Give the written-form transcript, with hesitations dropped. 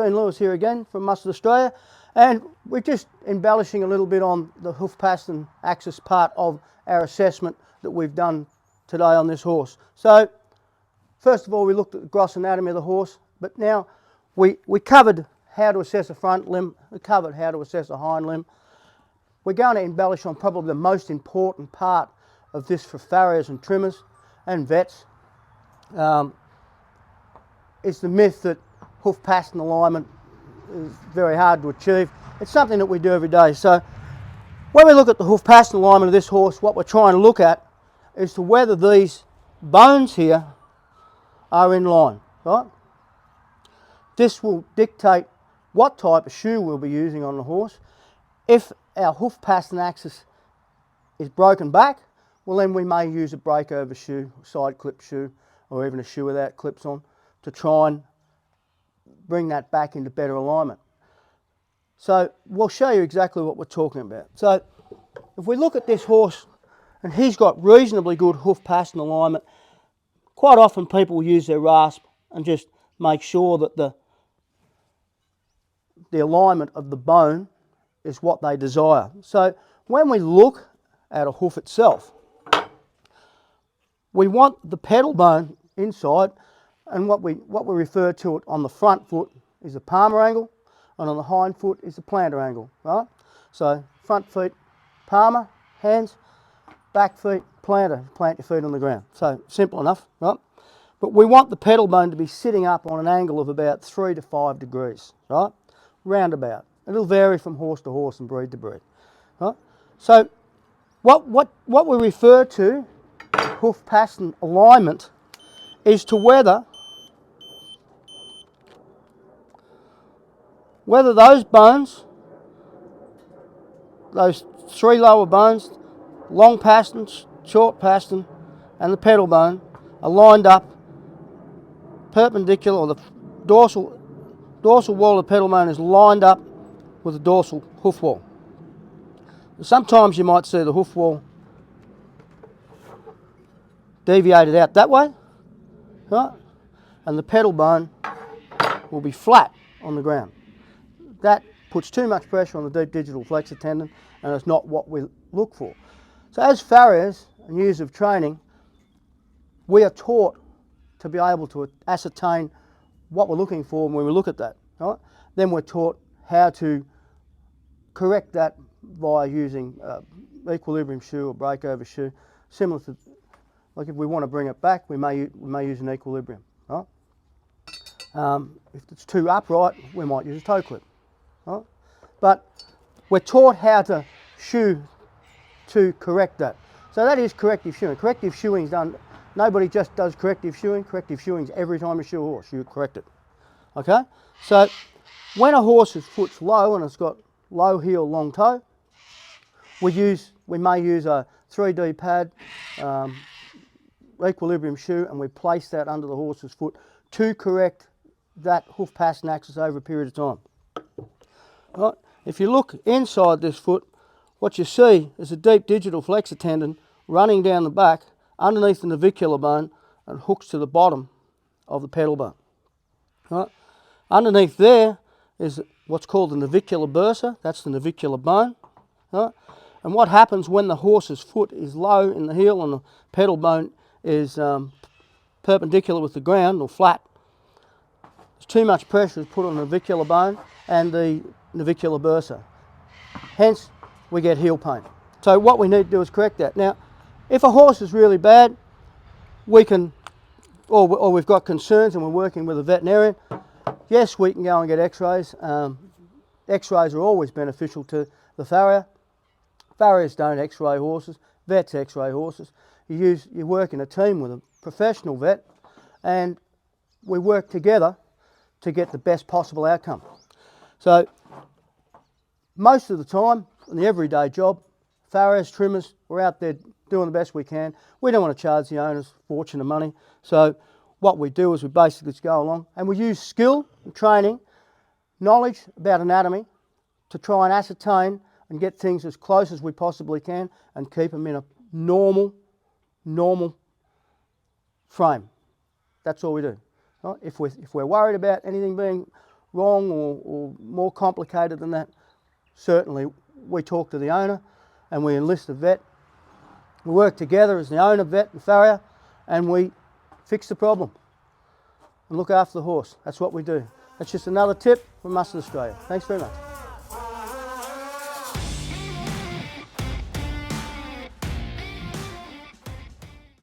Dean Lewis here again from Mustard Australia, and we're just embellishing a little bit on the hoof pastern axis part of our assessment that we've done today on this horse. So first of all, we looked at the gross anatomy of the horse, but now we covered how to assess a front limb, we covered how to assess a hind limb. We're going to embellish on probably the most important part of this for farriers and trimmers and vets. It's the myth that hoof pastern alignment is very hard to achieve. It's something that we do every day. So when we look at the hoof pastern alignment of this horse, what we're trying to look at is to whether these bones here are in line, right? This will dictate what type of shoe we'll be using on the horse. If our hoof pastern axis is broken back, well then we may use a breakover shoe, side clip shoe, or even a shoe without clips on to try and bring that back into better alignment. So we'll show you exactly what we're talking about. So if we look at this horse, and he's got reasonably good hoof pastern alignment, quite often people will use their rasp and just make sure that the alignment of the bone is what they desire. So when we look at a hoof itself, we want the pedal bone inside, and what we refer to it on the front foot is the palmar angle, and on the hind foot is the plantar angle, right? So front feet, palmar, hands, back feet, plantar, plant your feet on the ground. So simple enough, right? But we want the pedal bone to be sitting up on an angle of about 3 to 5 degrees, right? Roundabout. It'll vary from horse to horse and breed to breed, right? So what we refer to hoof pastern alignment is to whether those bones, those 3 lower bones, long pastern, short pastern, and the pedal bone are lined up perpendicular, or the dorsal wall of the pedal bone is lined up with the dorsal hoof wall. Sometimes you might see the hoof wall deviated out that way, right? And the pedal bone will be flat on the ground. That puts too much pressure on the deep digital flexor tendon, and it's not what we look for. So as farriers and years of training, we are taught to be able to ascertain what we're looking for when we look at that, right? Then we're taught how to correct that via using equilibrium shoe or breakover shoe, similar to, like if we want to bring it back, we may use an equilibrium, right? If it's too upright, we might use a toe clip, right? But we're taught how to shoe to correct that. So that is corrective shoeing. Corrective shoeing is done, nobody just does corrective shoeing. Corrective shoeing is every time you shoe a horse, you correct it, okay? So when a horse's foot's low and it's got low heel, long toe, we may use a 3D pad, equilibrium shoe, and we place that under the horse's foot to correct that hoof pastern axis over a period of time. Right? If you look inside this foot, what you see is a deep digital flexor tendon running down the back underneath the navicular bone and hooks to the bottom of the pedal bone. Right? Underneath there is what's called the navicular bursa. That's the navicular bone. Right? And what happens when the horse's foot is low in the heel and the pedal bone is perpendicular with the ground or flat, there's too much pressure is put on the navicular bone and the navicular bursa. Hence, we get heel pain. So what we need to do is correct that. Now, if a horse is really bad, we can, or we've got concerns and we're working with a veterinarian, yes, we can go and get x-rays. X-rays are always beneficial to the farrier. Farriers don't x-ray horses, vets x-ray horses. You work in a team with a professional vet, and we work together to get the best possible outcome. So most of the time, in the everyday job, farriers, trimmers, we're out there doing the best we can. We don't want to charge the owners a fortune of money. So what we do is we basically just go along and we use skill and training, knowledge about anatomy to try and ascertain and get things as close as we possibly can and keep them in a normal frame. That's all we do. Right? If we're worried about anything being wrong or more complicated than that, certainly we talk to the owner and we enlist a vet. We work together as the owner, vet and farrier, and we fix the problem and look after the horse. That's what we do. That's just another tip from Mustard Australia. Thanks very much.